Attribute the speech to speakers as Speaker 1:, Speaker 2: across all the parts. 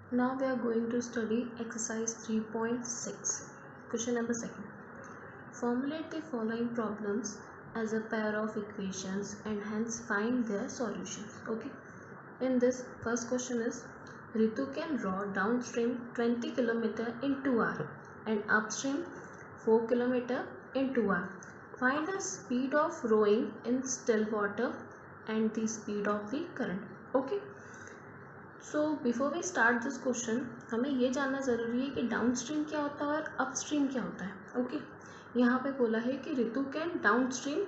Speaker 1: Now we are going to study exercise 3.6. Question number 2. Formulate the following problems as a pair of equations and hence find their solutions. Okay. In this first question is Ritu can row downstream 20 km in 2 hours and upstream 4 km in 2 hours. Find the speed of rowing in still water and the speed of the current. Okay. So before we start this question हमें ये जानना ज़रूरी है कि down stream क्या होता है और अप स्ट्रीम क्या होता है। ओके यहाँ पे बोला है कि ऋतु कैन डाउन स्ट्रीम,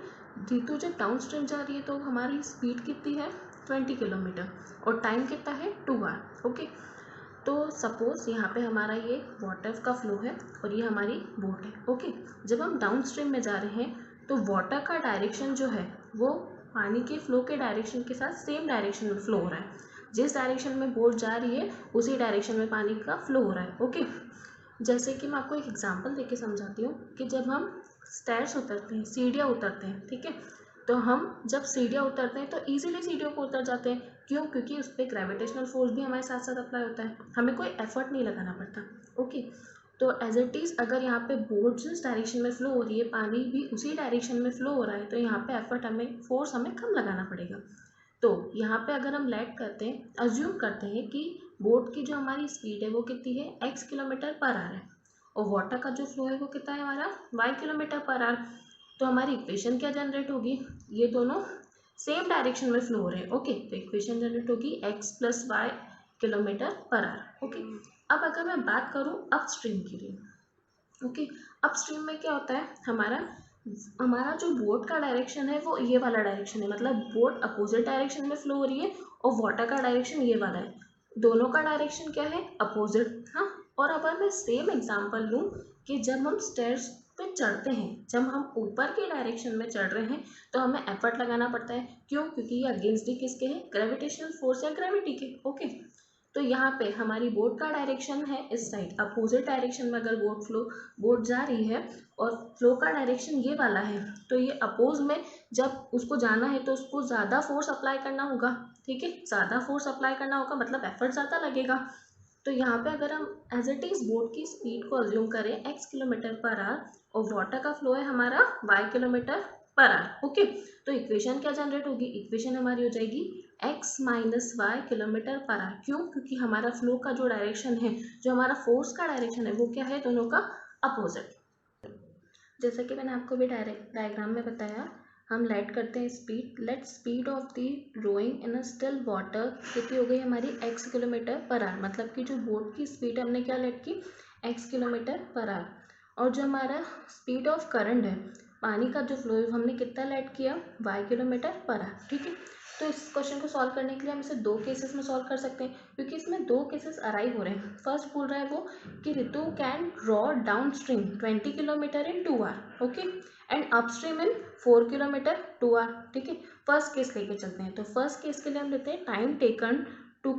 Speaker 1: ऋतु जब डाउन स्ट्रीम जा रही है तो हमारी स्पीड कितनी है 20 किलोमीटर और टाइम कितना है 2 आवर। ओके तो सपोज यहाँ पे हमारा ये वाटर का फ्लो है और ये हमारी बोट है। ओके जब हम डाउन स्ट्रीम में जा रहे हैं तो वाटर का डायरेक्शन जो है वो पानी के फ्लो के डायरेक्शन के साथ सेम डायरेक्शन में फ्लो हो रहा है। जिस डायरेक्शन में बोट जा रही है उसी डायरेक्शन में पानी का फ्लो हो रहा है। ओके जैसे कि मैं आपको एक एग्जांपल देके समझाती हूँ कि जब हम स्टेयर्स उतरते हैं, सीढ़ियाँ उतरते हैं, ठीक है, तो हम जब सीढ़ियाँ उतरते हैं तो इजीली सीढ़ियों को उतर जाते हैं। क्यों? क्योंकि उस पर ग्रेविटेशनल फोर्स भी हमारे साथ साथ अप्लाई होता है, हमें कोई एफर्ट नहीं लगाना पड़ता। ओके तो एज इट इज़ अगर यहाँ पे बोट जिस डायरेक्शन में फ्लो हो रही है पानी भी उसी डायरेक्शन में फ्लो हो रहा है तो यहाँ पे एफर्ट हमें फोर्स हमें कम लगाना पड़ेगा। तो यहाँ पे अगर हम लेट करते हैं, अज्यूम करते हैं कि बोट की जो हमारी स्पीड है वो कितनी है x किलोमीटर पर आवर है और वाटर का जो फ्लो है वो कितना है हमारा y किलोमीटर पर आवर। तो हमारी इक्वेशन क्या जनरेट होगी, ये दोनों सेम डायरेक्शन में फ्लो हो रहे हैं। ओके तो इक्वेशन जनरेट होगी x plus y kilometre per hour. Okay अब अगर मैं बात करूँ अपस्ट्रीम के लिए, ओके अपस्ट्रीम में क्या होता है हमारा जो बोट का डायरेक्शन है वो ये वाला डायरेक्शन है, मतलब बोट अपोजिट डायरेक्शन में फ्लो हो रही है और वाटर का डायरेक्शन ये वाला है, दोनों का डायरेक्शन क्या है अपोजिट। हाँ और अब मैं सेम एग्जांपल लूँ कि जब हम स्टेयर्स पे चढ़ते हैं, जब हम ऊपर के डायरेक्शन में चढ़ रहे हैं तो हमें एफर्ट लगाना पड़ता है। क्यों? क्योंकि ये अगेंस्ट दी किसके है, ग्रेविटेशनल फोर्स या ग्रेविटी के। ओके तो यहाँ पे हमारी बोट का डायरेक्शन है इस साइड, अपोजिट डायरेक्शन में अगर बोट जा रही है और फ्लो का डायरेक्शन ये वाला है तो ये अपोज में जब उसको जाना है तो उसको ज़्यादा फोर्स अप्लाई करना होगा। ठीक है ज़्यादा फोर्स अप्लाई करना होगा मतलब एफर्ट ज़्यादा लगेगा। तो यहाँ पे अगर हम एज इट इज़ बोट की स्पीड को अज्यूम करें x किलोमीटर पर आवर और वाटर का फ्लो है हमारा y kilometre per hour. Okay तो इक्वेशन क्या जनरेट होगी, इक्वेशन हमारी हो जाएगी x minus y kilometre per hour. क्यों? क्योंकि हमारा फ्लो का जो डायरेक्शन है, जो हमारा फोर्स का डायरेक्शन है वो क्या है, दोनों का अपोजिट। जैसा कि मैंने आपको भी डायग्राम में बताया, हम लेट करते हैं speed, let speed of the rowing in a still water कितनी हो गई हमारी x किलोमीटर पर आवर, मतलब कि जो बोट की स्पीड हमने क्या लेट की x किलोमीटर पर आवर। और जो हमारा स्पीड ऑफ करंट है, पानी का जो फ्लो है हमने कितना लेट किया y किलोमीटर पर आवर। ठीक है तो इस क्वेश्चन को सॉल्व करने के लिए हम इसे दो केसेस में सॉल्व कर सकते हैं क्योंकि इसमें दो केसेस अराइव हो रहे हैं। फर्स्ट बोल रहा है वो कि Ritu can row downstream 20 kilometre in 2 hour, okay and upstream in 4 kilometre 2 hour. ठीक है फर्स्ट केस लेके चलते हैं। तो फर्स्ट केस के लिए हम लेते हैं time taken to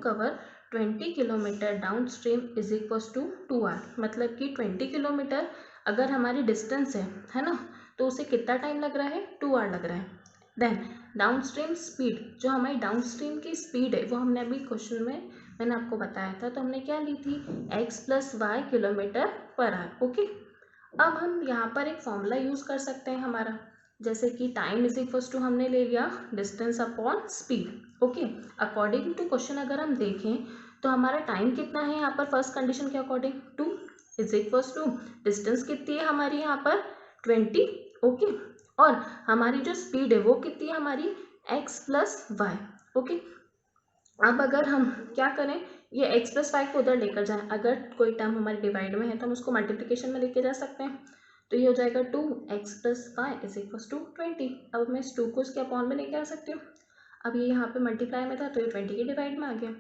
Speaker 1: cover 20 kilometre downstream is equal to 2 hour, मतलब कि 20 किलोमीटर अगर हमारी डिस्टेंस है ना तो उसे कितना टाइम लग रहा है 2 आवर लग रहा है। देन डाउन स्ट्रीम स्पीड, जो हमारी डाउन स्ट्रीम की स्पीड है वो हमने अभी क्वेश्चन में मैंने आपको बताया था, तो हमने क्या ली थी x plus y kilometre per hour. Okay अब हम यहाँ पर एक फॉर्मूला यूज़ कर सकते हैं हमारा, जैसे कि टाइम इज इक्वल टू हमने ले लिया distance upon speed. Okay according to question अगर हम देखें तो हमारा टाइम कितना है यहाँ पर फर्स्ट कंडीशन के according 2 is equal to distance कितनी है हमारी यहाँ पर 20। ओके और हमारी जो स्पीड है वो कितनी है हमारी x प्लस वाई। ओके अब अगर हम क्या करें, ये x प्लस वाई को उधर लेकर जाएं, अगर कोई टर्म हमारे डिवाइड में है तो हम उसको मल्टीप्लिकेशन में लेके जा सकते हैं। तो ये हो जाएगा 2x plus y is equal to 20। अब मैं इस 2 को इसके अपॉन में लेके आ सकती हूँ। अब ये यहाँ पे मल्टीप्लाई में था तो ये 20 के डिवाइड में आ गया,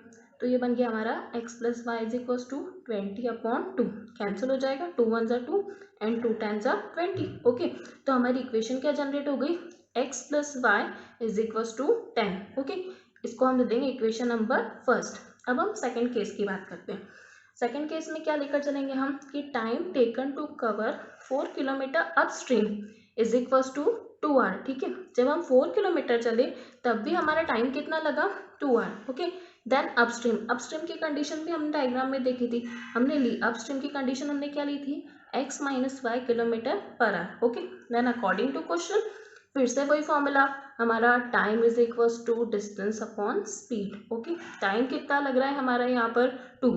Speaker 1: तो ये बन गया हमारा x plus y is equal to 20 upon 2, cancel हो जाएगा, 2 1 ज़ा 2 एंड 2 10 ज़ा 20। ओके तो हमारी इक्वेशन क्या जनरेट हो गई, x plus y is equal to 10। Okay इसको हम दे देंगे इक्वेशन नंबर फर्स्ट। अब हम सेकंड केस की बात करते हैं। सेकंड केस में क्या लेकर चलेंगे हम कि time taken to cover 4 kilometre upstream is equal to 2 hour. ठीक है जब हम 4 किलोमीटर चले तब भी हमारा टाइम कितना लगा 2 hour. Okay then upstream, upstream की कंडीशन भी हमने डायग्राम में देखी थी, हमने ली अपस्ट्रीम की कंडीशन हमने क्या ली थी, x minus y kilometre per hour. Okay, then according to question फिर से वही फॉर्मूला हमारा, time is equals to distance upon speed. Okay, time कितना लग रहा है हमारा यहाँ पर 2,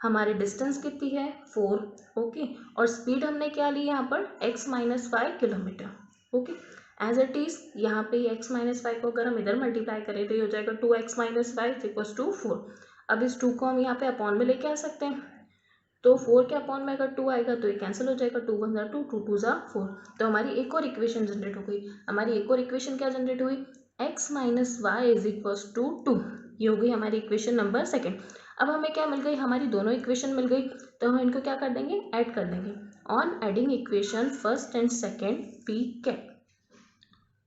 Speaker 1: हमारी डिस्टेंस कितनी है 4। ओके, और स्पीड हमने क्या ली यहाँ पर x minus y kilometre. Okay, as it is यहाँ पे x माइनस वाई को अगर हम इधर मल्टीप्लाई करें तो ये हो जाएगा 2x minus Y equals to 4। अब इस 2 को हम यहाँ पे अपॉन में लेके आ सकते हैं, तो 4 के अपॉन में अगर 2 आएगा तो ये कैंसिल हो जाएगा, 2 वन ज़ा 2, 2 टू ज़ा 4। तो हमारी एक और इक्वेशन जनरेट हो गई। हमारी एक और इक्वेशन क्या जनरेट हुई, x minus y is equals to 2। ये हो गई हमारी इक्वेशन नंबर सेकेंड। अब हमें क्या मिल गई, हमारी दोनों इक्वेशन मिल गई, तो हम इनको क्या कर देंगे, ऐड कर देंगे। On adding equation first and second we get,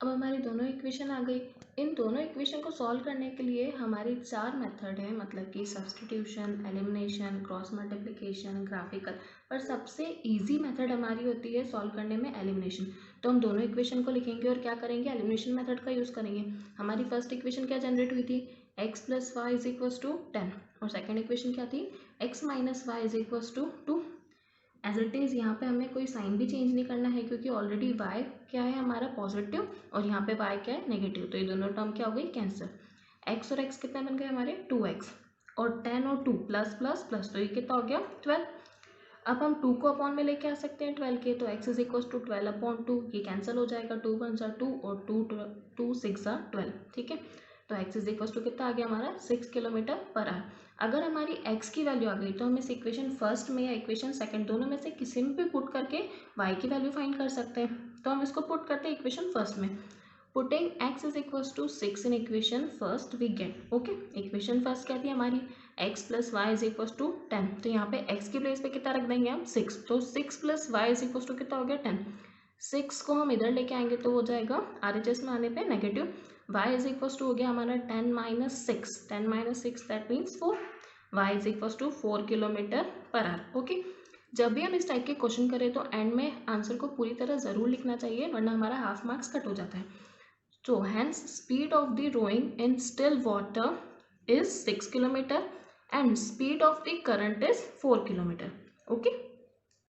Speaker 1: अब हमारी दोनों इक्वेशन आ गई। इन दोनों इक्वेशन को सॉल्व करने के लिए हमारे 4 मेथड हैं, मतलब कि substitution, elimination, cross multiplication, graphical, पर सबसे इजी मेथड हमारी होती है सॉल्व करने में एलिमिनेशन। तो हम दोनों इक्वेशन को लिखेंगे और क्या करेंगे, एलिमिनेशन मेथड का यूज़ करेंगे। हमारी फर्स्ट इक्वेशन क्या जनरेट हुई थी, x plus y is equals to 10, और सेकेंड इक्वेशन क्या थी, x minus y is equals to 2। As it is यहाँ पे हमें कोई साइन भी चेंज नहीं करना है, क्योंकि ऑलरेडी y क्या है हमारा पॉजिटिव और यहाँ पे y क्या है नेगेटिव, तो ये दोनों टर्म क्या हो गई, कैंसिल। x और x कितने बन गए हमारे 2x, और 10 और 2 प्लस प्लस प्लस, तो ये कितना हो गया 12। अब हम 2 को अपॉन में लेके आ सकते हैं 12 के, तो x is equal to 12 upon 2, ये कैंसिल हो जाएगा, 2 वन ज़ा 2 और 2 6 ज़ा 12। ठीक है, तो x इज इक्वल टू कितना आ गया हमारा 6 किलोमीटर पर आवर। अगर हमारी x की वैल्यू आ गई तो हम इस इक्वेशन फर्स्ट में या इक्वेशन सेकंड दोनों में से किसी में भी पुट करके y की वैल्यू फाइंड कर सकते हैं। तो हम इसको पुट करते हैं इक्वेशन फर्स्ट में, putting x is equal to 6 in equation first we get. Okay, equation first क्या थी हमारी, x plus y is equal to 10, तो यहाँ पे x की प्लेस पे कितना रख देंगे हम 6, तो 6 plus y is equal to कितना हो गया 10। 6 को हम इधर लेके आएंगे तो हो जाएगा RHS में आने पे negative, y is equal to हो गया हमारा 10 minus 6, 10 minus 6 that means 4, y is equal to 4 kilometre per hour. Okay, जब भी हम इस टाइप के क्वेश्चन करें तो एंड में आंसर को पूरी तरह ज़रूर लिखना चाहिए, वरना हमारा हाफ मार्क्स कट हो जाता है। तो hence speed of the rowing in still water is 6 kilometer and speed of the current is 4 kilometer. Okay.